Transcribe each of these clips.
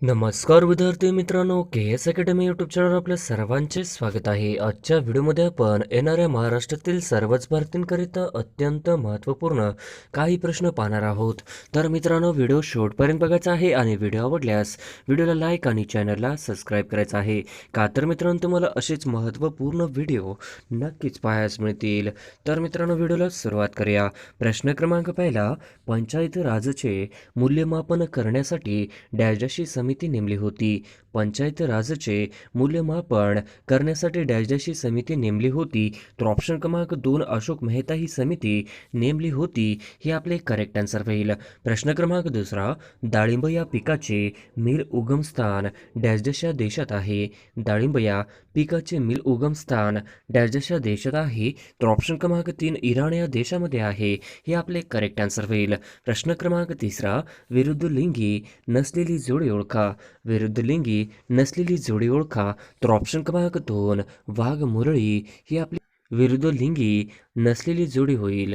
नमस्कार विद्यार्थी मित्रांनो, के एस अकॅडमी यूट्यूब चॅनल आपल्या सर्वांचे स्वागत आहे. आजच्या व्हिडिओमध्ये आपण येणाऱ्या महाराष्ट्रातील सर्वच भारतीयांकरिता अत्यंत महत्त्वपूर्ण काही प्रश्न पाहणार आहोत. तर मित्रांनो, व्हिडिओ शेवटपर्यंत बघायचा आहे आणि व्हिडिओ आवडल्यास व्हिडिओला लाईक आणि चॅनलला सबस्क्राईब करायचं आहे. का तर मित्रांनो, तुम्हाला असेच महत्त्वपूर्ण व्हिडिओ नक्कीच पाहायला मिळतील. तर मित्रांनो, व्हिडिओला सुरुवात करूया. प्रश्न क्रमांक पहिला, पंचायत राजचे मूल्यमापन करण्यासाठी डॅश अशी समिती नेमली होती. पंचायत राजचे मूल्यमापन करण्यासाठी डॅश अशी समिती नेमली होती. तर ऑप्शन क्रमांक 2 अशोक मेहता ही समिती नेमली होती. हे आपले करेक्ट आन्सर होईल. प्रश्न क्रमांक दुसरा, डाळिंब या पिकाचे मिल उगमस्थान डॅश या देशात आहे. डाळिंब या पिकाचे मिल उगमस्थान डॅश या देशात आहे. तर ऑप्शन क्रमांक 3 इराण या देशामध्ये आहे. हे आपले करेक्ट आन्सर होईल. प्रश्न क्रमांक तिसरा, विरुद्ध लिंगी नसलेली जोडी ओळखा. विरुद्ध लिंगी नसलेली जोडी ओळखा. तर ऑप्शन क्रमांक 2 वाघ मुरळी ही आपली विरुद्ध लिंगी नसलेली जोडी होईल.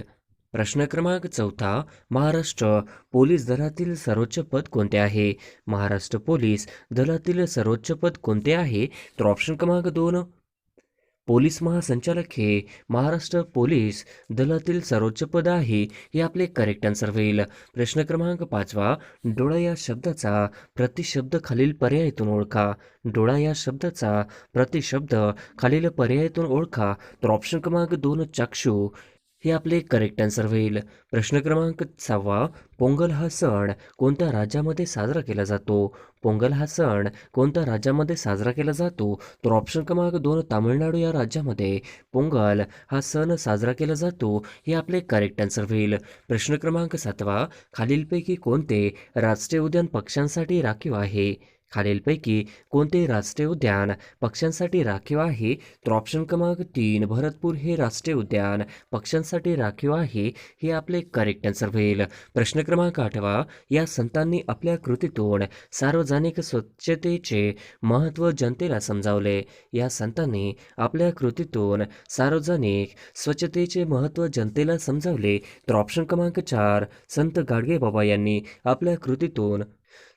प्रश्न क्रमांक चौथा, महाराष्ट्र पोलीस दलातील सर्वोच्च पद कोणते आहे. महाराष्ट्र पोलीस दलातील सर्वोच्च पद कोणते आहे. तर ऑप्शन क्रमांक 2 पोलीस महासंचालक हे महाराष्ट्र पोलीस दलातील सर्वोच्च पद आहे. हे आपले करेक्ट आन्सर होईल. प्रश्न क्रमांक पाचवा, डोळा या शब्दाचा प्रतिशब्द खालील पर्यायातून ओळखा. डोळा या शब्दाचा प्रतिशब्द खालील पर्यायातून ओळखा. तर ऑप्शन क्रमांक 2 चक्षु हे आपले करेक्ट आन्सर होईल. प्रश्न क्रमांक 6, पोंगल हा सण कोणत्या राज्यामध्ये साजरा केला जातो. पोंगल हा सण कोणत्या राज्यामध्ये साजरा केला जातो. तर ऑप्शन क्रमांक 2 तामिळनाडू या राज्यामध्ये पोंगल हा सण साजरा केला जातो. हे आपले करेक्ट आन्सर होईल. प्रश्न क्रमांक 7, खालीलपैकी कोणते राष्ट्रीय उद्यान पक्ष्यांसाठी राखीव आहे. खालीलपैकी कोणते राष्ट्रीय उद्यान पक्ष्यांसाठी राखीव आहे. तर ऑप्शन क्रमांक 3 भरतपूर हे राष्ट्रीय उद्यान पक्ष्यांसाठी राखीव आहे. हे आपले करेक्ट आन्सर होईल. प्रश्न क्रमांक 8, या संतांनी आपल्या कृतीतून सार्वजनिक स्वच्छतेचे महत्त्व जनतेला समजावले. या संतांनी आपल्या कृतीतून सार्वजनिक स्वच्छतेचे महत्त्व जनतेला समजावले. तर ऑप्शन क्रमांक 4 संत गाडगेबाबा यांनी आपल्या कृतीतून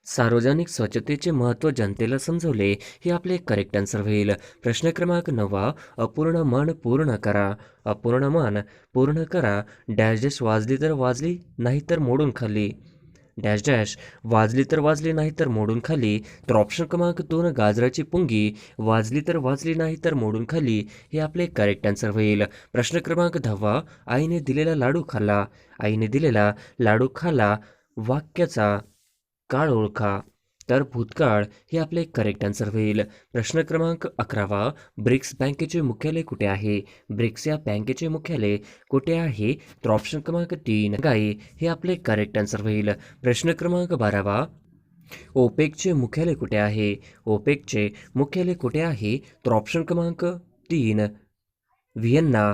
सार्वजनिक स्वच्छतेचे महत्त्व जनतेला समजवले. हे आपले करेक्ट आन्सर होईल. प्रश्न क्रमांक 9, अपूर्ण मन पूर्ण करा. अपूर्ण मन पूर्ण करा. डॅश डॅश वाजली तर वाजली नाही तर मोडून खाली. डॅश डॅश वाजली तर वाजली नाही तर मोडून खाली. तर ऑप्शन क्रमांक 2 गाजराची पुंगी वाजली तर वाजली नाही तर मोडून खाली. हे आपले करेक्ट आन्सर होईल. प्रश्न क्रमांक 10, आईने दिलेला लाडू खाल्ला. आईने दिलेला लाडू खाल्ला. वाक्याचा काळ ओळखा. तर भूतकाळ हे आपले करेक्ट आन्सर होईल. प्रश्न क्रमांक 11, ब्रिक्स बँकेचे मुख्यालय कुठे आहे. ब्रिक्स या बँकेचे मुख्यालय कुठे आहे. तर ऑप्शन क्रमांक 3 गाई हे आपले करेक्ट आन्सर होईल. प्रश्न क्रमांक 12, ओपेकचे मुख्यालय कुठे आहे. ओपेकचे मुख्यालय कुठे आहे. तर ऑप्शन क्रमांक 3 व्हिएन्ना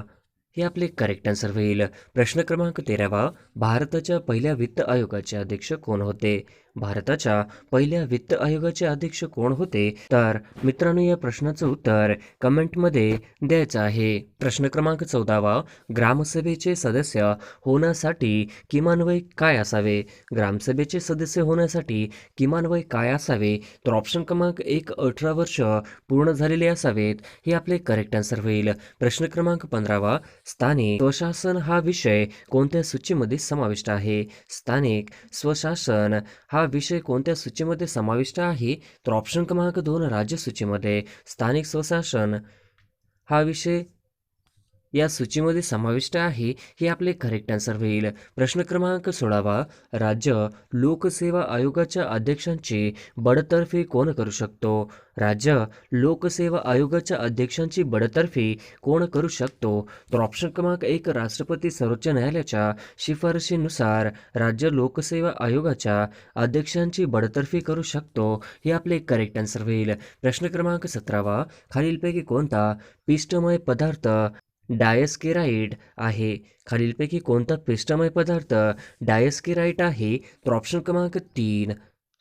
हे आपले करेक्ट आन्सर होईल. प्रश्न क्रमांक 13, भारताच्या पहिल्या वित्त आयोगाचे अध्यक्ष कोण होते. भारताच्या पहिल्या वित्त आयोगाचे अध्यक्ष कोण होते. तर मित्रांनो, या प्रश्नाचं उत्तर कमेंटमध्ये द्यायचं आहे. प्रश्न क्रमांक 14, ग्रामसभेचे सदस्य होण्यासाठी किमान वय काय असावे. ग्रामसभेचे सदस्य होण्यासाठी किमान वय काय असावे. तर ऑप्शन क्रमांक 1 18 वर्ष पूर्ण झालेले असावेत. हे आपले करेक्ट आन्सर होईल. प्रश्न क्रमांक 15, स्थानिक स्वशासन हा विषय कोणत्या सूचीमध्ये समाविष्ट आहे. स्थानिक स्वशासन हा विषय कोणत्या सूचीमध्ये समाविष्ट आहे. तर ऑप्शन क्रमांक 2 राज्य सूचीमध्ये स्थानिक स्वशासन हा विषय या सूचीमध्ये समाविष्ट आहे. हे आपले करेक्ट आन्सर होईल. प्रश्न क्रमांक 16, राज्य लोकसेवा आयोगाच्या अध्यक्षांची बडतर्फी कोण करू शकतो. राज्य लोकसेवा आयोगाच्या अध्यक्षांची बडतर्फी कोण करू शकतो. तर ऑप्शन क्रमांक 1 राष्ट्रपती सर्वोच्च न्यायालयाच्या शिफारशीनुसार राज्य लोकसेवा आयोगाच्या अध्यक्षांची बडतर्फी करू शकतो. हे आपले करेक्ट आन्सर होईल. प्रश्न क्रमांक 17, खालीलपैकी कोणता पिष्टमय पदार्थ डायस्केराइड आहे. खालीलपैकी कोणता पिष्टमय पदार्थ डायस्केराइड आहे. तर ऑप्शन क्रमांक 3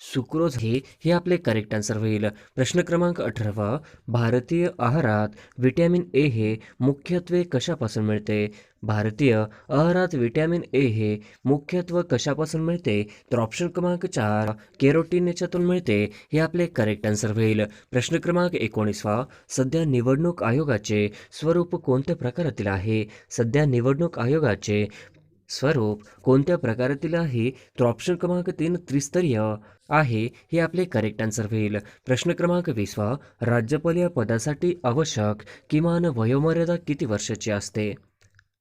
सुक्रोज हे आपले करेक्ट आन्सर होईल. प्रश्न क्रमांक 18. भारतीय आहारात व्हिटॅमिन ए हे मुख्यत्वे कशापासून मिळते? भारतीय आहारात व्हिटॅमिन ए हे मुख्यत्वे कशापासून मिळते? तर ऑप्शन क्रमांक 4 केरोटीन याच्यातून मिळते. हे आपले करेक्ट आन्सर होईल. प्रश्न क्रमांक 19. सध्या निवडणूक आयोगाचे स्वरूप कोणत्या प्रकारातील आहे? सध्या निवडणूक आयोगाचे स्वरूप कोणत्या प्रकारातील आहे? तर ऑप्शन क्रमांक 3 त्रिस्तरीय आहे. हे आपले करेक्ट आन्सर होईल. प्रश्न क्रमांक 20. राज्यपाल या पदासाठी आवश्यक किमान वयोमर्यादा किती वर्षाची असते?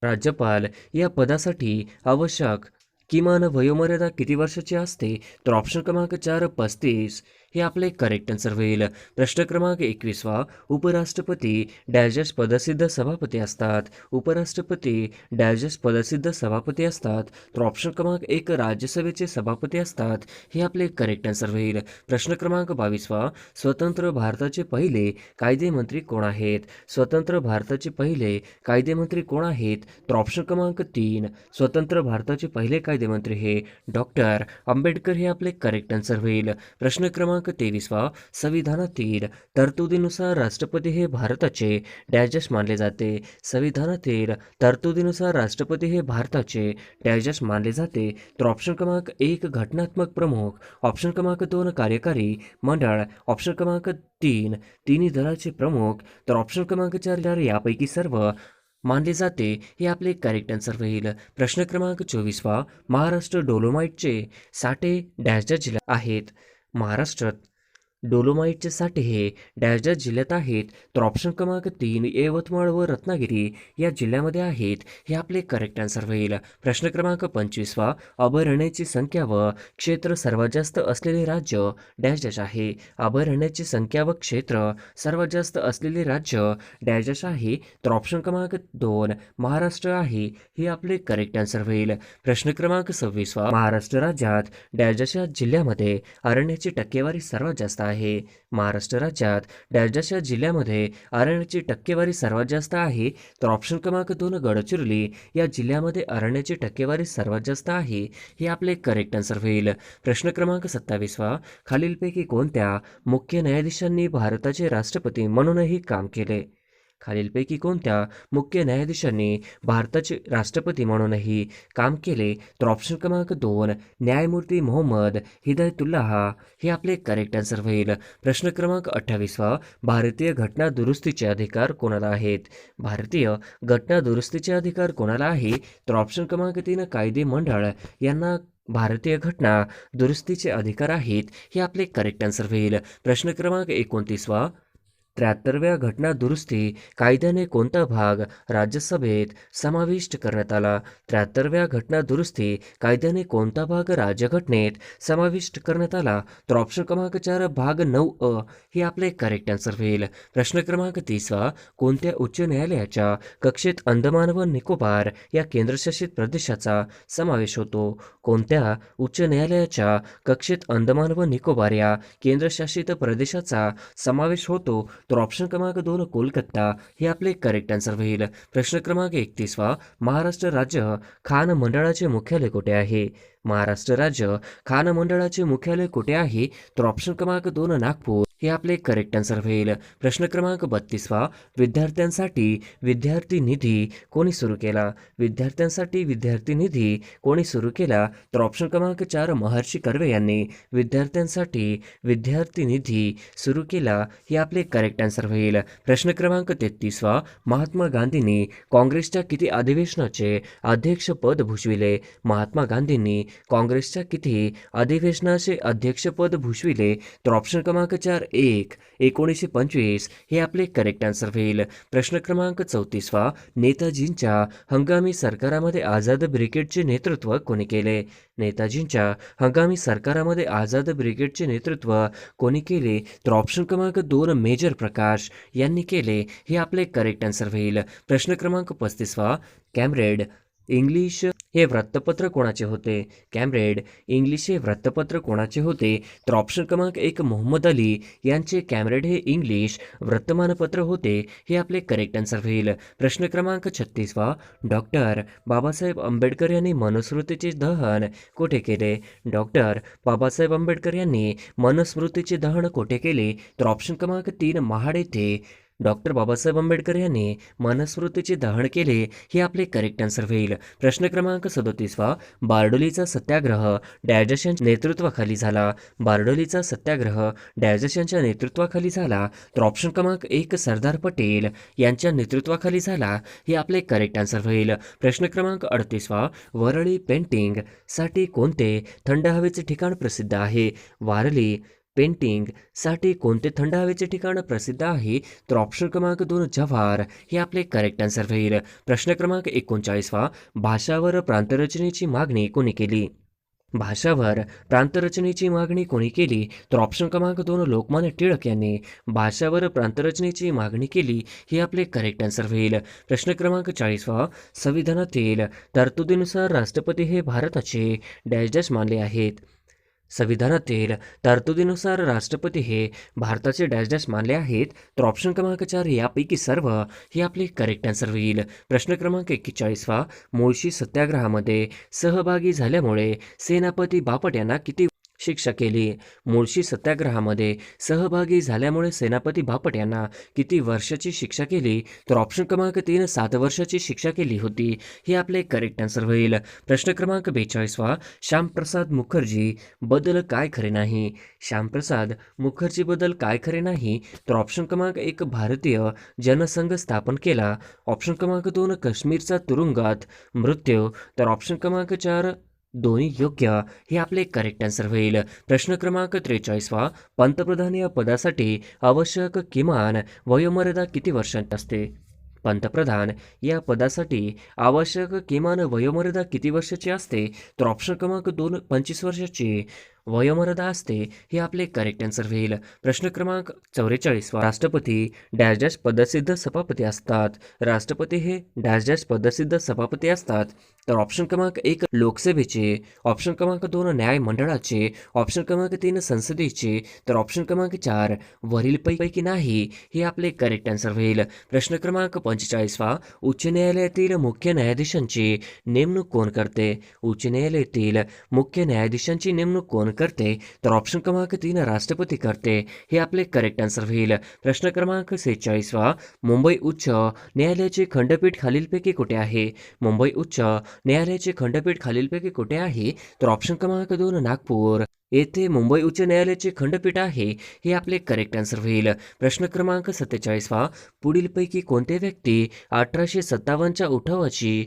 राज्यपाल या पदासाठी आवश्यक किमान वयोमर्यादा किती वर्षाची असते? तर ऑप्शन क्रमांक 4 35 हे आपले करेक्ट आन्सर होईल. प्रश्न क्रमांक 21. उपराष्ट्रपती डॅशडॅश पदसिद्ध सभापती असतात. उपराष्ट्रपती डॅशडॅश पदसिद्ध सभापती असतात. तर ऑप्शन क्रमांक 1 राज्यसभेचे सभापती असतात. हे आपले करेक्ट आन्सर होईल. प्रश्न क्रमांक 22. स्वतंत्र भारताचे पहिले कायदेमंत्री कोण आहेत? स्वतंत्र भारताचे पहिले कायदेमंत्री कोण आहेत? तर ऑप्शन क्रमांक 3 स्वतंत्र भारताचे पहिले कायदेमंत्री हे डॉक्टर आंबेडकर हे आपले करेक्ट आन्सर होईल. प्रश्न क्रमांक 23. संविधानातील तरतुदीनुसार राष्ट्रपती हे भारताचे डॅशडॅश मानले जाते. संविधानातील तरतुदीनुसार राष्ट्रपती हे भारताचे डॅशडॅश मानले जाते. तर ऑप्शन क्रमांक 1 घटनात्मक प्रमुख, ऑप्शन क्रमांक 2 कार्यकारी मंडळ, ऑप्शन क्रमांक 3 तिन्ही दलाचे प्रमुख, तर ऑप्शन क्रमांक 4 यापैकी सर्व मानले जाते. हे आपले करेक्ट आन्सर होईल. प्रश्न क्रमांक 24. महाराष्ट्र डोलोमाईटचे साठे डॅशडॅश जिल्ह्यात आहेत. महाराष्ट्रात डोलोमाईटचे साठे हे डॅशडॅश जिल्ह्यात आहेत. तर ऑप्शन क्रमांक 3 यवतमाळ व रत्नागिरी या जिल्ह्यामध्ये आहेत. हे आपले करेक्ट आन्सर होईल. प्रश्न क्रमांक 25. अभयारण्याची संख्या व क्षेत्र सर्वात जास्त असलेले राज्य डॅशडॅश आहे. अभयारण्याची संख्या व क्षेत्र सर्वात जास्त असलेले राज्य डॅशडॅश आहे. तर ऑप्शन क्रमांक 2 महाराष्ट्र आहे. हे आपले करेक्ट आन्सर होईल. प्रश्न क्रमांक 26. महाराष्ट्र राज्यात डॅशडॅश या जिल्ह्यामध्ये अरण्याची टक्केवारी सर्वात जास्त आहे. महाराष्ट्र राज्यात डॅशडॅश या जिल्ह्यामध्ये अरण्याची टक्केवारी सर्वात जास्त आहे. तर ऑप्शन क्रमांक 2 गडचिरोली या जिल्ह्यामध्ये अरण्याची टक्केवारी सर्वात जास्त आहे. हे आपले करेक्ट आन्सर होईल. प्रश्न क्रमांक 27. खालीलपैकी कोणत्या मुख्य न्यायाधीशांनी भारताचे राष्ट्रपती म्हणूनही काम केले? खालीलपैकी कोणत्या मुख्य न्यायाधीशांनी भारताचे राष्ट्रपती म्हणूनही काम केले? तर ऑप्शन क्रमांक 2 न्यायमूर्ती मोहम्मद हिदायतुल्लाह हे आपले करेक्ट आन्सर होईल. प्रश्न क्रमांक 28. भारतीय घटना दुरुस्तीचे अधिकार कोणाला आहेत? भारतीय घटना दुरुस्तीचे अधिकार कोणाला आहे? तर ऑप्शन क्रमांक 3 कायदे मंडळ यांना भारतीय घटना दुरुस्तीचे अधिकार आहेत. हे आपले करेक्ट आन्सर होईल. प्रश्न क्रमांक 29. 73व्या घटना दुरुस्ती कायद्याने कोणता भाग राज्यसभेत समाविष्ट करण्यात आला? 73व्या घटना दुरुस्ती कायद्याने कोणता भाग राज्यघटनेत समाविष्ट करण्यात आला? तर ऑप्शन क्रमांक 4 भाग 9 हे आपले करेक्ट आन्सर होईल. प्रश्न क्रमांक 30. कोणत्या उच्च न्यायालयाच्या कक्षेत अंदमान व निकोबार या केंद्रशासित प्रदेशाचा समावेश होतो? कोणत्या उच्च न्यायालयाच्या कक्षेत अंदमान व निकोबार या केंद्रशासित प्रदेशाचा समावेश होतो? तर ऑप्शन क्रमांक 2 कोलकाता हे आपले करेक्ट आन्सर होईल. प्रश्न क्रमांक 31. महाराष्ट्र राज्य खान मंडळाचे मुख्यालय कुठे आहे? महाराष्ट्र राज्य खान मंडळाचे मुख्यालय कुठे आहे? तर ऑप्शन क्रमांक 2 नागपूर हे आपले करेक्ट आन्सर होईल. प्रश्न क्रमांक 32. विद्यार्थ्यांसाठी विद्यार्थी निधी कोणी सुरू केला? विद्यार्थ्यांसाठी विद्यार्थी निधी कोणी सुरू केला? तर ऑप्शन क्रमांक 4 महर्षी कर्वे यांनी विद्यार्थ्यांसाठी विद्यार्थी निधी सुरू केला. हे आपले करेक्ट आन्सर होईल. प्रश्न क्रमांक 33. महात्मा गांधींनी काँग्रेसच्या किती अधिवेशनाचे अध्यक्षपद भूषविले? महात्मा गांधींनी काँग्रेसच्या किती अधिवेशनाचे अध्यक्षपद भूषविले? तर ऑप्शन क्रमांक 4 1 1925 हे आपले करेक्ट आन्सर होईल. प्रश्न क्रमांक 34. नेताजींच्या हंगामी सरकारामध्ये आझाद ब्रिगेडचे नेतृत्व कोणी केले? नेताजींच्या हंगामी सरकारामध्ये आझाद ब्रिगेडचे नेतृत्व कोणी केले? तर ऑप्शन क्रमांक 2 मेजर प्रकाश यांनी केले. हे आपले करेक्ट आन्सर होईल. प्रश्न क्रमांक 35. कॅम्रेड इंग्लिश हे वृत्तपत्र कोणाचे होते? कॅम्ब्रेड. इंग्लिश हे वृत्तपत्र कोणाचे होते? तर ऑप्शन क्रमांक 1 मोहम्मद अली यांचे कॅम्ब्रेड हे इंग्लिश वर्तमानपत्र होते. हे आपले करेक्ट आन्सर होईल. प्रश्न क्रमांक 36 डॉक्टर बाबासाहेब आंबेडकर यांनी मनुस्मृतीचे दहन कोठे केले? डॉक्टर बाबासाहेब आंबेडकर यांनी मनुस्मृतीचे दहन कोठे केले? तर ऑप्शन क्रमांक 3 महाड येथे डॉक्टर बाबासाहेब आंबेडकर यांनी मनुस्मृतीचे दहन केले. हे आपले करेक्ट आन्सर होईल. प्रश्न क्रमांक 37 बारडोलीचा सत्याग्रह डॅजस यांच्या नेतृत्वाखाली झाला. बारडोलीचा सत्याग्रह डॅजस यांच्या नेतृत्वाखाली झाला. तर ऑप्शन क्रमांक 1 सरदार पटेल यांच्या नेतृत्वाखाली झाला. हे आपले करेक्ट आन्सर होईल. प्रश्न क्रमांक 38 वरळी पेंटिंग साठी कोणते थंड हवेचे ठिकाण प्रसिद्ध आहे? वारली पेंटिंग साठी कोणते थंड हवेचे ठिकाण प्रसिद्ध आहे? तर ऑप्शन क्रमांक 2 जव्हार. हे आपले करेक्ट आन्सर होईल. प्रश्न क्रमांक 39 भाषावर प्रांतरचनेची मागणी कोणी केली? भाषावर प्रांतरचनेची मागणी कोणी केली? तर ऑप्शन क्रमांक 2 लोकमान्य टिळक यांनी भाषावर प्रांतरचनेची मागणी केली. हे आपले करेक्ट आन्सर होईल. प्रश्न क्रमांक 40 संविधानातील तरतुदीनुसार राष्ट्रपती हे भारताचे डॅश मानले आहेत. संविधानातील तरतुदीनुसार राष्ट्रपती हे भारताचे डॅश मानले आहेत. तर ऑप्शन क्रमांक 4 यापैकी सर्व. हे आपले करेक्ट आन्सर होईल. प्रश्न क्रमांक 41 मुळशी सत्याग्रहामध्ये सहभागी झाल्यामुळे सेनापती बापट यांना किती शिक्षा केली? मुळशी सत्याग्रहामध्ये सहभागी झाल्यामुळे सेनापती बापट यांना किती वर्षाची शिक्षा केली? तर ऑप्शन क्रमांक 3 7 वर्षाची शिक्षा केली होती. हे आपले करेक्ट आन्सर होईल. प्रश्न क्रमांक 42 श्यामप्रसाद मुखर्जी बद्दल काय खरे नाही? श्यामप्रसाद मुखर्जी बद्दल काय खरे नाही? तर ऑप्शन क्रमांक 1 भारतीय जनसंघ स्थापन केला. ऑप्शन क्रमांक 2 काश्मीरचा तुरुंगात मृत्यू. तर ऑप्शन क्रमांक 4 दोन्ही योग्य. हे आपले करेक्ट आन्सर होईल. प्रश्न क्रमांक 43 पंतप्रधान या पदासाठी आवश्यक किमान वयोमर्यादा किती वर्षांची असते? पंतप्रधान या पदासाठी आवश्यक किमान वयोमर्यादा किती वर्षाची असते? तर ऑप्शन क्रमांक 2 25 वर्षाची वयोमर्यादा असते. हे आपले करेक्ट आन्सर होईल. प्रश्न क्रमांक 44 राष्ट्रपती डॅश पदसिद्ध सभापती असतात. राष्ट्रपती हे डॅश पदसिद्ध सभापती असतात. तर ऑप्शन क्रमांक 1 लोकसभेचे, ऑप्शन क्रमांक 2 न्याय मंडळाचे, ऑप्शन क्रमांक 3 संसदेचे, तर ऑप्शन क्रमांक 4 वरील पैकी नाही. हे आपले करेक्ट आन्सर होईल. प्रश्न क्रमांक 45 उच्च न्यायालयातील मुख्य न्यायाधीशांची नेमणूक कोण करते? उच्च न्यायालयातील मुख्य न्यायाधीशांची नेमणूक कोण करते? तर ऑप्शन क्रमांक 3 राष्ट्रपती करते. हे आपले करेक्ट आन्सर होईल. प्रश्न क्रमांक 46 मुंबई उच्च न्यायालयाचे खंडपीठ खालीलपैकी कुठे आहे? मुंबई उच्च न्यायालयाचे खंडपीठ खालीलपैकी कुठे आहे? तर ऑप्शन क्रमांक 2 नागपूर येथे मुंबई उच्च न्यायालयाचे खंडपीठ आहे. हे आपले करेक्ट आन्सर होईल. प्रश्न क्रमांक 47 पुढीलपैकी कोणते व्यक्ती 1857च्या उठावाची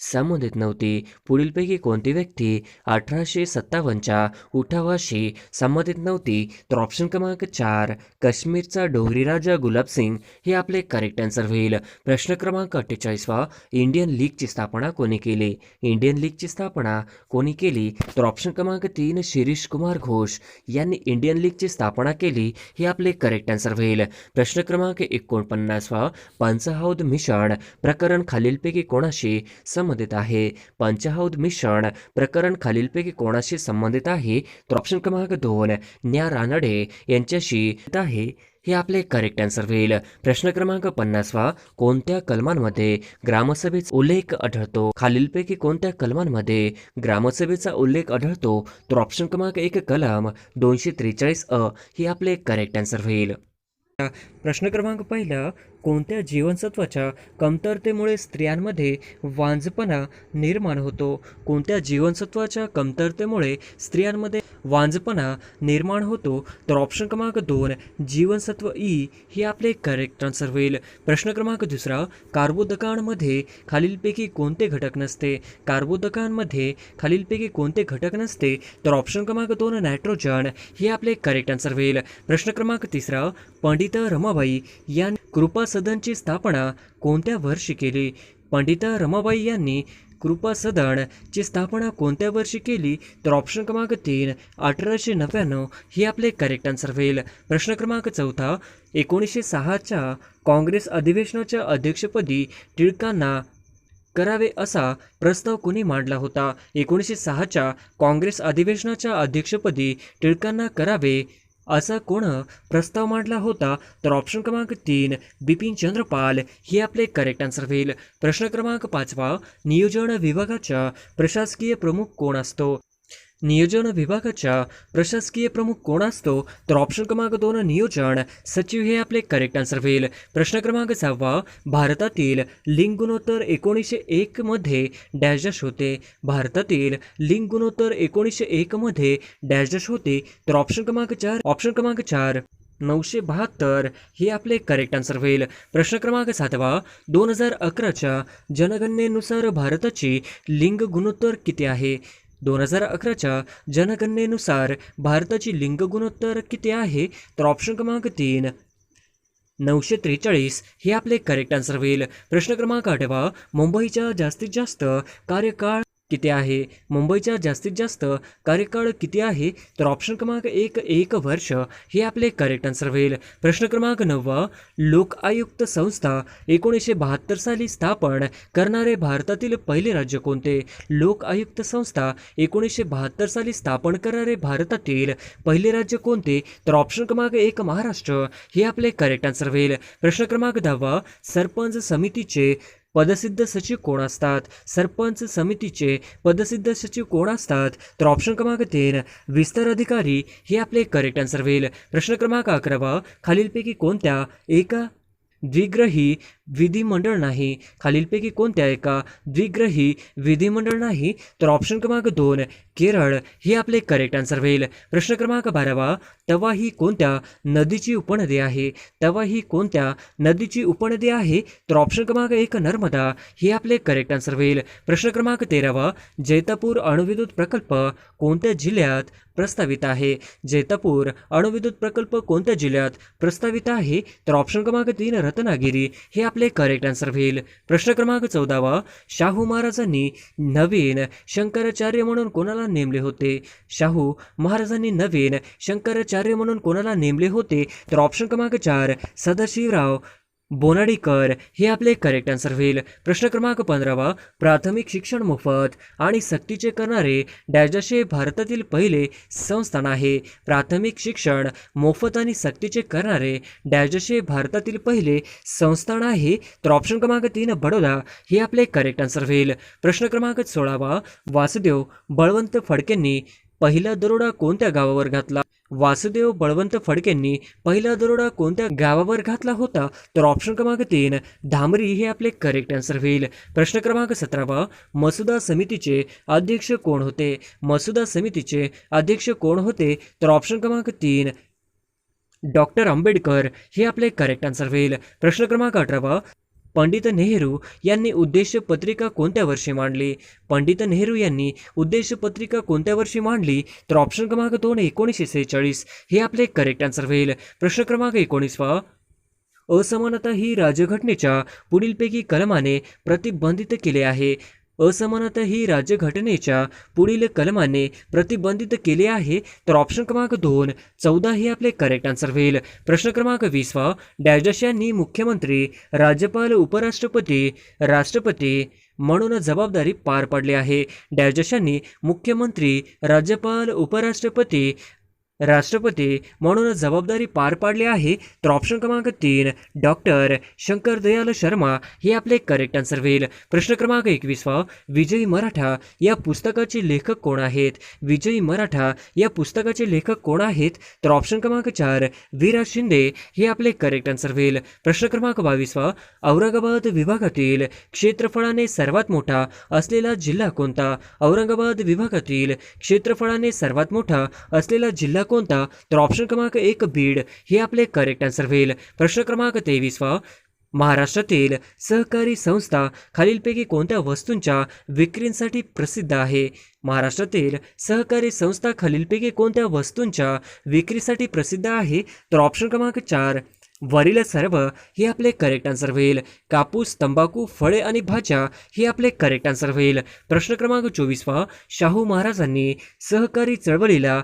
संबंधित नव्हती? पुढीलपैकी कोणती व्यक्ती 1857च्या उठावाशी संबंधित नव्हती? तर ऑप्शन क्रमांक 4 काश्मीरचा डोंगरी राजा गुलाबसिंग. हे आपले करेक्ट आन्सर होईल. प्रश्न क्रमांक 48 इंडियन लीगची स्थापना कोणी केली? इंडियन लीगची स्थापना कोणी केली? तर ऑप्शन क्रमांक 3 शिरीष कुमार घोष यांनी इंडियन लीगची स्थापना केली. हे आपले करेक्ट आन्सर होईल. प्रश्न क्रमांक 49 पंचहौद मिशन प्रकरण खालीलपैकी कोणाशी संबंधित आहे? पंचहौद मिशन प्रकरण खालीलपैकी कोणाशी संबंधित आहे? तर ऑप्शन क्रमांक 2 न्या रानडे यांच्याशी आहे. हे आपले करेक्ट आन्सर होईल. प्रश्न क्रमांक 50 कोणत्या कलमांमध्ये ग्रामसभेचा उल्लेख आढळतो? खालीलपैकी कोणत्या कलमांमध्ये ग्रामसभेचा उल्लेख आढळतो? तर ऑप्शन क्रमांक 1 कलम 243 हे आपले करेक्ट आन्सर होईल. प्रश्न क्रमांक 1 कोणत्या जीवनसत्वाच्या कमतरतेमुळे स्त्रियांमध्ये वांझपणा निर्माण होतो? कोणत्या जीवनसत्वाच्या कमतरतेमुळे स्त्रियांमध्ये वांझपणा निर्माण होतो? तर ऑप्शन क्रमांक 2 जीवनसत्व ई. हे आपले करेक्ट आन्सर होईल. प्रश्न क्रमांक 2 कार्बोदकांमध्ये खालीलपैकी कोणते घटक नसते? कार्बोदकांमध्ये खालीलपैकी कोणते घटक नसते? तर ऑप्शन क्रमांक 2 नायट्रोजन. हे आपले करेक्ट आन्सर होईल. प्रश्न क्रमांक 3 पंडित रमाबाई यांनी कृपा सदनची स्थापना कोणत्या वर्षी केली? पंडित रमाबाई यांनी कृपा सदनची स्थापना कोणत्या वर्षी केली? तर ऑप्शन क्रमांक 3 1899. हे आपले करेक्ट आन्सर होईल. प्रश्न क्रमांक 4 1906च्या काँग्रेस अधिवेशनाच्या अध्यक्षपदी टिळकांना करावे असा प्रस्ताव कोणी मांडला होता? 1906च्या काँग्रेस अधिवेशनाच्या अध्यक्षपदी टिळकांना करावे असा कोण प्रस्ताव मांडला होता? तर ऑप्शन क्रमांक 3 बिपिन चंद्र पाल हे आपले करेक्ट आन्सर होईल. प्रश्न क्रमांक 5 नियोजन विभागाचा प्रशासकीय प्रमुख कोण असतो? नियोजन विभागाचा प्रशासकीय प्रमुख कोण असतो? तर ऑप्शन क्रमांक 2 नियोजन सचिव हे आपले करेक्ट आन्सर होईल. प्रश्न क्रमांक 6 भारतातील लिंग गुणोत्तर 1901 मध्ये डॅश डॅश होते. भारतातील लिंग गुणोत्तर 1901 मध्ये डॅश डॅश होते. तर ऑप्शन क्रमांक 4 972 हे आपले करेक्ट आन्सर होईल. प्रश्न क्रमांक 7 2011च्या जनगणनेनुसार भारताची लिंग गुणोत्तर किती आहे? 2011च्या जनगणनेनुसार भारताची लिंग गुणोत्तर किती आहे? तर ऑप्शन क्रमांक 3 943 हे आपले करेक्ट आन्सर होईल. प्रश्न क्रमांक 8 मुंबईचा जास्तीत जास्त कार्यकाळ किती आहे? मुंबईचा जास्तीत जास्त कार्यकाळ किती आहे? तर ऑप्शन क्रमांक 1 वर्ष हे आपले करेक्ट आन्सर होईल. प्रश्न क्रमांक 9 लोक आयुक्त संस्था 1972 साली स्थापन करणारे भारतातील पहिले राज्य कोणते? लोक आयुक्त संस्था 1972 साली स्थापन करणारे भारतातील पहिले राज्य कोणते? तर ऑप्शन क्रमांक 1 महाराष्ट्र हे आपले करेक्ट आन्सर होईल. प्रश्न क्रमांक 10 सरपंच समितीचे पदसिद्ध सचिव कोण असतात? सरपंच समितीचे पदसिद्ध सचिव कोण असतात? तर ऑप्शन क्रमांक 3 विस्तार अधिकारी हे आपले करेक्ट आन्सर होईल. प्रश्न क्रमांक 11 खालीलपैकी कोणत्या एका द्विग्रही विधिमंडळ नाही? खालीलपैकी कोणत्या एका द्विग्रही विधिमंडळ नाही? तर ऑप्शन क्रमांक 2 केरळ हे आपले करेक्ट आन्सर होईल. प्रश्न क्रमांक 12 तवा ही कोणत्या नदीची उपनदी आहे? तवा ही कोणत्या नदीची उपनदी आहे? तर ऑप्शन क्रमांक 1 नर्मदा हे आपले करेक्ट आन्सर होईल. प्रश्न क्रमांक 13 जैतापूर अणुविद्युत प्रकल्प कोणत्या जिल्ह्यात प्रस्तावित आहे? जैतापूर अणुविद्युत प्रकल्प कोणत्या जिल्ह्यात प्रस्तावित आहे? तर ऑप्शन क्रमांक 3 रत्नागिरी हे आपले करेक्ट आन्सर होईल. प्रश्न क्रमांक 14 शाहू महाराजांनी नवीन शंकराचार्य म्हणून कोणाला नेमले होते? शाहू महाराजांनी नवीन शंकराचार्य म्हणून कोणाला नेमले होते? तर ऑप्शन क्रमांक 4 सदाशिवराव बोनाडीकर हे आपले करेक्ट आन्सर होईल. प्रश्न क्रमांक 15 प्राथमिक शिक्षण मोफत आणि सक्तीचे करणारे डॅश डॅश हे भारतातील पहिले संस्थान आहे. प्राथमिक शिक्षण मोफत आणि सक्तीचे करणारे डॅश डॅश हे भारतातील पहिले संस्थान आहे. तर ऑप्शन क्रमांक 3 बडोदा हे आपले करेक्ट आन्सर होईल. प्रश्न क्रमांक 16 वासुदेव बळवंत फडकेंनी पहिला दरोडा कोणत्या गावावर घातला? वासुदेव बळवंत फडकेंनी पहिला दरोडा कोणत्या गावावर घातला होता? तर ऑप्शन क्रमांक 3 धामरी हे आपले करेक्ट आन्सर होईल. प्रश्न क्रमांक 17 मसुदा समितीचे अध्यक्ष कोण होते? मसुदा समितीचे अध्यक्ष कोण होते? तर ऑप्शन क्रमांक 3 डॉक्टर आंबेडकर हे आपले करेक्ट आन्सर होईल. प्रश्न क्रमांक 18 पंडित नेहरू यांनी उद्देश पत्रिका कोणत्या वर्षी मांडली? पंडित नेहरू यांनी उद्देश पत्रिका कोणत्या वर्षी मांडली? तर ऑप्शन क्रमांक 2 1946 हे आपले करेक्ट आन्सर होईल. प्रश्न क्रमांक 19 असमानता ही राज्यघटनेच्या पुढीलपैकी कलमाने प्रतिबंधित केले आहे. असमानता ही राज्यघटनेच्या पुढील कलमाने प्रतिबंधित केले आहे. तर ऑप्शन क्रमांक 2 14 हे आपले करेक्ट आन्सर होईल. प्रश्न क्रमांक 20 डॅश डॅश यांनी मुख्यमंत्री राज्यपाल उपराष्ट्रपती राष्ट्रपती म्हणून जबाबदारी पार पाडली आहे. डॅश डॅश यांनी मुख्यमंत्री राज्यपाल उपराष्ट्रपती राष्ट्रपती म्हणून जबाबदारी पार पाडली आहे. तर ऑप्शन क्रमांक 3 डॉक्टर शंकर दयाल शर्मा हे आपले करेक्ट आन्सर होईल. प्रश्न क्रमांक 21 विजयी मराठा या पुस्तकाचे लेखक कोण आहेत? विजयी मराठा या पुस्तकाचे लेखक कोण आहेत? तर ऑप्शन क्रमांक 4 विराज शिंदे हे आपले करेक्ट आन्सर होईल. प्रश्न क्रमांक 22 औरंगाबाद विभागातील क्षेत्रफळाने सर्वात मोठा असलेला जिल्हा कोणता? औरंगाबाद विभागातील क्षेत्रफळाने सर्वात मोठा असलेला जिल्हा कोणता? तर ऑप्शन क्रमांक 1 बीड हे आपले करेक्ट आन्सर होईल. प्रश्न क्रमांक 23 महाराष्ट्रातील सहकारी संस्था खालीलपैकी कोणत्या वस्तूंच्या विक्रीसाठी प्रसिद्ध आहे? महाराष्ट्रातील सहकारी संस्था खालीलपैकी कोणत्या वस्तूंच्या विक्रीसाठी प्रसिद्ध आहे? तर ऑप्शन क्रमांक 4 वरील सर्व हे आपले करेक्ट आन्सर होईल. कापूस, तंबाखू, फळे आणि भाज्या हे आपले करेक्ट आन्सर होईल. प्रश्न क्रमांक 24 शाहू महाराजांनी सहकारी चळवळीला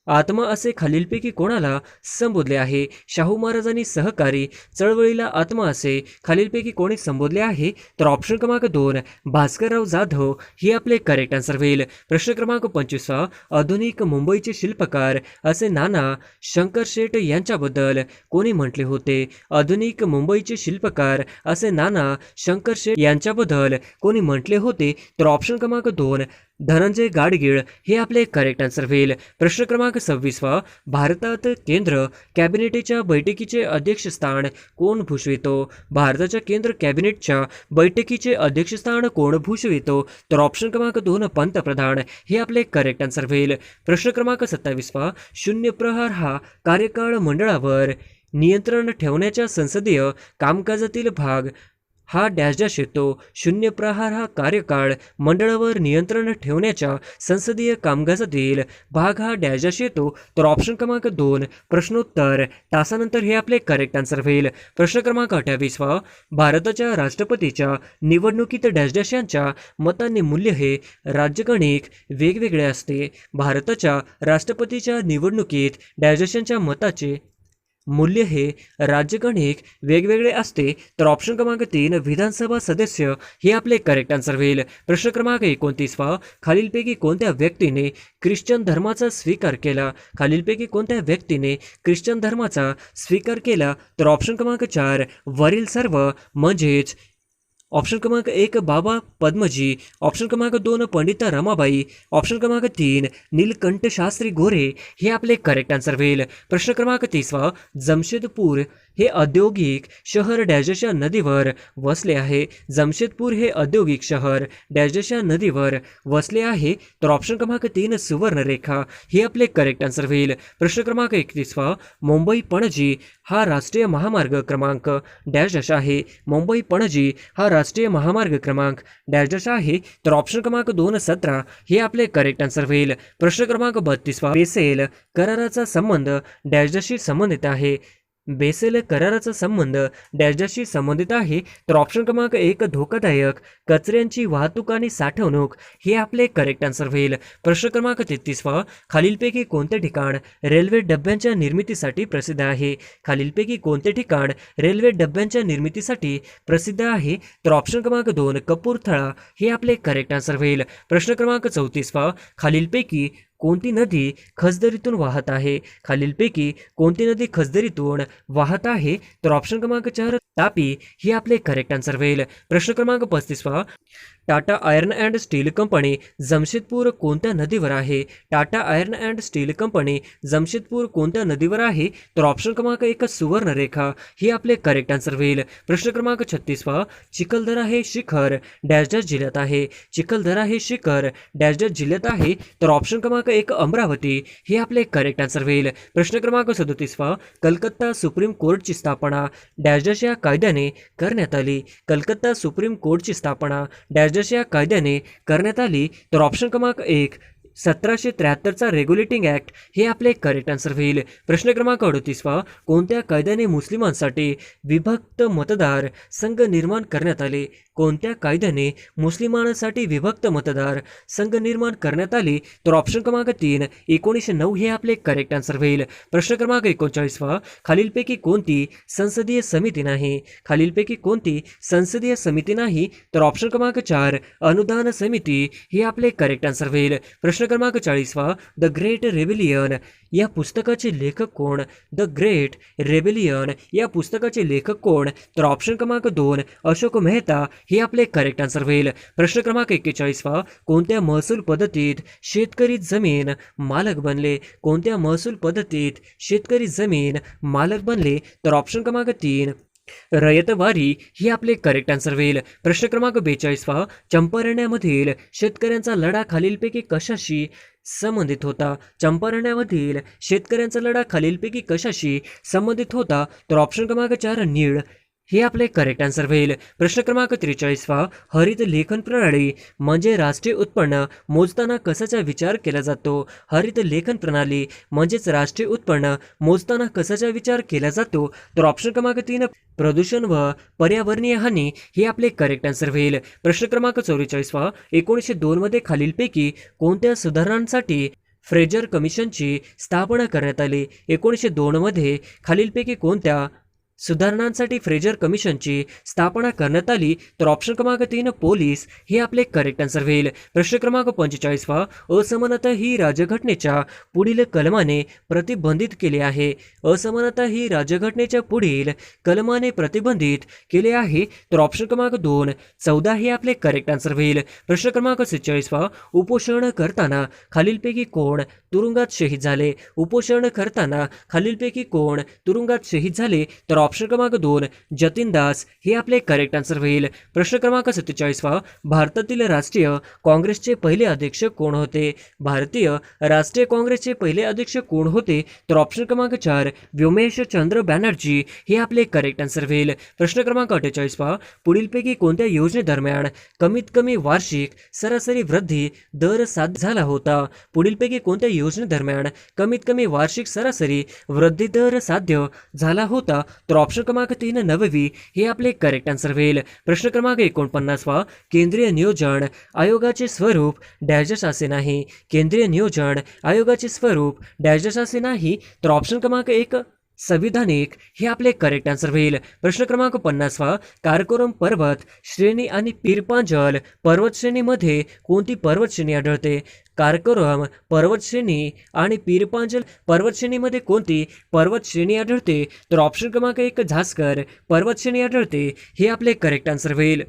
आत्मा असे खालीलपैकी कोणाला संबोधले आहे? शाहू महाराजांनी सहकारी चळवळीला आत्मा असे खालीलपैकी कोणी संबोधले आहे? तर ऑप्शन क्रमांक 2 भास्करराव जाधव ही आपले करेक्ट आन्सर होईल. प्रश्न क्रमांक 25 आधुनिक मुंबईचे शिल्पकार असे नाना शंकरशेठ यांच्याबद्दल कोणी म्हटले होते? आधुनिक मुंबईचे शिल्पकार असे नाना शंकरशेठ यांच्याबद्दल कोणी म्हटले होते? तर ऑप्शन क्रमांक 2 धनंजय गाडगीळ हे आपले करेक्ट आन्सर होईल. प्रश्न क्रमांक 26 भारतात केंद्र कॅबिनेटच्या बैठकीचे अध्यक्षस्थान कोण भूषवितो? भारताच्या केंद्र कॅबिनेटच्या बैठकीचे अध्यक्षस्थान कोण भूषवितो? तर ऑप्शन क्रमांक 2 पंतप्रधान हे आपले करेक्ट आन्सर होईल. प्रश्न क्रमांक 27 शून्य प्रहार हा कार्यकाळ मंडळावर नियंत्रण ठेवण्याच्या संसदीय कामकाजातील भाग हा डॅश डॅश येतो. शून्य प्रहार हा कार्यकाळ मंडळावर नियंत्रण ठेवण्याच्या संसदीय कामकाजातील भाग हा डॅश डॅश येतो. तर ऑप्शन क्रमांक 2 प्रश्नोत्तर तासानंतर हे आपले करेक्ट आन्सर होईल. प्रश्न क्रमांक 28 भारताच्या राष्ट्रपतीच्या निवडणुकीत डॅश डॅश यांच्या मतांनी मूल्य हे राज्यगणिक वेगवेगळे असते. भारताच्या राष्ट्रपतीच्या निवडणुकीत डॅश डॅश यांच्या मताचे मूल्य हे राज्यगणिक वेगवेगळे असते. तर ऑप्शन क्रमांक 3 विधानसभा सदस्य हे आपले करेक्ट आन्सर होईल. प्रश्न क्रमांक 29 खालीलपैकी कोणत्या व्यक्तीने ख्रिश्चन धर्माचा स्वीकार केला? खालीलपैकी कोणत्या व्यक्तीने ख्रिश्चन धर्माचा स्वीकार केला? तर ऑप्शन क्रमांक 4 वरील सर्व म्हणजेच ऑप्शन क्रमांक 1 बाबा पद्मजी, ऑप्शन क्रमांक 2 पंडिता रमाबाई, ऑप्शन क्रमांक 3 नीलकंठ शास्त्री गोरे हे आपले करेक्ट आन्सर होईल. प्रश्न क्रमांक 30 जमशेदपूर हे औद्योगिक शहर डॅशच्या नदीवर वसले आहे. जमशेदपूर हे औद्योगिक शहर डॅशच्या नदीवर वसले आहे. तर ऑप्शन क्रमांक 3 सुवर्णरेखा हे आपले करेक्ट आन्सर होईल. प्रश्न क्रमांक 31 मुंबई पणजी हा राष्ट्रीय महामार्ग क्रमांक डॅश आहे. मुंबई पणजी हा राष्ट्रीय महामार्ग क्रमांक डॅश आहे. तर ऑप्शन क्रमांक 2 17 हे आपले करेक्ट आन्सर होईल. प्रश्न क्रमांक 32 बेसेल कराराचा संबंध डॅशशी संबंधित आहे. बेसेल कराराचा संबंध डॅशशी संबंधित आहे. तर ऑप्शन क्रमांक 1 धोकादायक कचऱ्यांची वाहतूक आणि साठवणूक हे आपले करेक्ट आन्सर होईल. प्रश्न क्रमांक 33 खालीलपैकी कोणते ठिकाण रेल्वे डब्यांच्या निर्मितीसाठी प्रसिद्ध आहे? खालीलपैकी कोणते ठिकाण रेल्वे डब्यांच्या निर्मितीसाठी प्रसिद्ध आहे? तर ऑप्शन क्रमांक 2 कपूरथळा हे आपले करेक्ट आन्सर होईल. प्रश्न क्रमांक 34 खालीलपैकी कोणती नदी खसदरीतून वाहत आहे? खालीलपैकी कोणती नदी खसदरीतून वाहत आहे? तर ऑप्शन क्रमांक 4 तापी ही आपले करेक्ट आन्सर होईल. प्रश्न क्रमांक 35 Tata iron and still company Jamshedpur कोणत्या नदीवर आहे? Tata iron and still company Jamshedpur कोणत्या नदीवर आहे? तर ऑप्शन क्रमांक 1 सुवर्णरेखा ही आपले करेक्ट आन्सर होईल. प्रश्न क्रमांक 36 चिखलदरा हे शिखर डॅश डॅश जिल्ह्यात आहे. चिखलदरा हे शिखर डॅश डॅश जिल्ह्यात आहे. तर ऑप्शन क्रमांक 1 अमरावती हे आपले करेक्ट आन्सर होईल. प्रश्न क्रमांक 37 कलकत्ता सुप्रीम कोर्टची स्थापना डॅश डॅश या कायद्याने करण्यात आली. कलकत्ता सुप्रीम कोर्टची स्थापना डॅश डॅश या कायद्याने करण्यात आली. तर ऑप्शन क्रमांक 1 1773चा रेग्युलेटिंग ॲक्ट हे आपले करेक्ट आन्सर होईल. प्रश्न क्रमांक 38 कोणत्या कायद्याने मुस्लिमांसाठी विभक्त मतदार संघ निर्माण करण्यात आले? कोणत्या कायद्याने मुस्लिमांसाठी विभक्त मतदार संघ निर्माण करण्यात आले? तर ऑप्शन क्रमांक 3 1909 हे आपले करेक्ट आन्सर होईल. प्रश्न क्रमांक 39 खालीलपैकी कोणती संसदीय समिती नाही? खालीलपैकी कोणती संसदीय समिती नाही? तर ऑप्शन क्रमांक 4 अनुदान समिती हे आपले करेक्ट आन्सर होईल. प्रश्न क्रमांक 40 द ग्रेट रेबिलियन या पुस्तकाचे लेखक कोण? द ग्रेट रेबिलियन या पुस्तकाचे लेखक कोण? तर ऑप्शन क्रमांक 2 अशोक मेहता हे आपले करेक्ट आन्सर होईल. प्रश्न क्रमांक 41 कोणत्या महसूल पद्धतीत शेतकरी जमीन मालक बनले? कोणत्या महसूल पद्धतीत शेतकरी जमीन मालक बनले? तर ऑप्शन क्रमांक 3 रयतवारी ही आपले करेक्ट आन्सर होईल. प्रश्न क्रमांक 42 चंपारण्यामधील शेतकऱ्यांचा लढा खालीलपैकी कशाशी संबंधित होता? चंपारण्यामधील शेतकऱ्यांचा लढा खालीलपैकी कशाशी संबंधित होता? तर ऑप्शन क्रमांक 4 नीळ हे आपले करेक्ट आन्सर होईल. प्रश्न क्रमांक 43 हरित लेखन प्रणाली म्हणजे राष्ट्रीय उत्पन्न मोजताना कशाचा विचार केला जातो? हरित लेखन प्रणाली म्हणजेच राष्ट्रीय उत्पन्न मोजताना कशाचा विचार केला जातो? तर ऑप्शन क्रमांक 3 प्रदूषण व पर्यावरणीय हानी हे आपले करेक्ट आन्सर होईल. प्रश्न क्रमांक 44 1902 मध्ये खालीलपैकी कोणत्या सुधारणांसाठी फ्रेजर कमिशनची स्थापना करण्यात आली. 1902 मध्ये खालीलपैकी कोणत्या सुधारणांसाठी फ्रेजर कमिशनची स्थापना करण्यात आली? तर ऑप्शन क्रमांक 3 पोलीस हे आपले करेक्ट आन्सर होईल. प्रश्न क्रमांक 45 असमानता ही राज्यघटनेच्या पुढील कलमाने प्रतिबंधित केले आहे. असमानता ही राज्यघटनेच्या पुढील कलमाने प्रतिबंधित केले आहे. तर ऑप्शन क्रमांक 2 14 हे आपले करेक्ट आन्सर होईल. प्रश्न क्रमांक 46 उपोषण करताना खालीलपैकी कोण तुरुंगात शहीद झाले? उपोषण करताना खालीलपैकी कोण तुरुंगात शहीद झाले? तर ऑप्शन क्रमांक 2 जतीन दास हे आपले करेक्ट आन्सर होईल. प्रश्न क्रमांक 47 भारतातील राष्ट्रीय काँग्रेसचे पहिले अध्यक्ष कोण होते? भारतीय राष्ट्रीय काँग्रेसचे पहिले अध्यक्ष कोण होते? तर ऑप्शन क्रमांक 4 व्योमेश चंद्र बॅनर्जी हे आपले करेक्ट आन्सर होईल. प्रश्न क्रमांक 48 पुढीलपैकी कोणत्या योजनेदरम्यान कमीत कमी वार्षिक सरासरी वृद्धी दर साध्य झाला होता? पुढीलपैकी कोणत्या योजनेदरम्यान कमीत कमी वार्षिक सरासरी वृद्धी दर साध्य झाला होता? तर ऑप्शन क्रमांक 3 9वी हे आपले करेक्ट आन्सर होईल. प्रश्न क्रमांक 49 केंद्रीय नियोजन आयोगाचे स्वरूप डॅश असे नाही. केंद्रीय नियोजन आयोगाचे स्वरूप डॅश असे नाही. तर ऑप्शन क्रमांक 1 संविधानिक हे आपले करेक्ट आन्सर होईल. प्रश्न क्रमांक 50 काराकोरम पर्वत श्रेणी आणि पीरपांजल पर्वत श्रेणीमध्ये कोणती पर्वत श्रेणी आढळते? काराकोरम पर्वत श्रेणी आणि पीरपांजल पर्वत श्रेणीमध्ये कोणती पर्वत श्रेणी आढळते? तर ऑप्शन क्रमांक 1 झास्कर पर्वत श्रेणी आढळते हे आपले करेक्ट आन्सर होईल.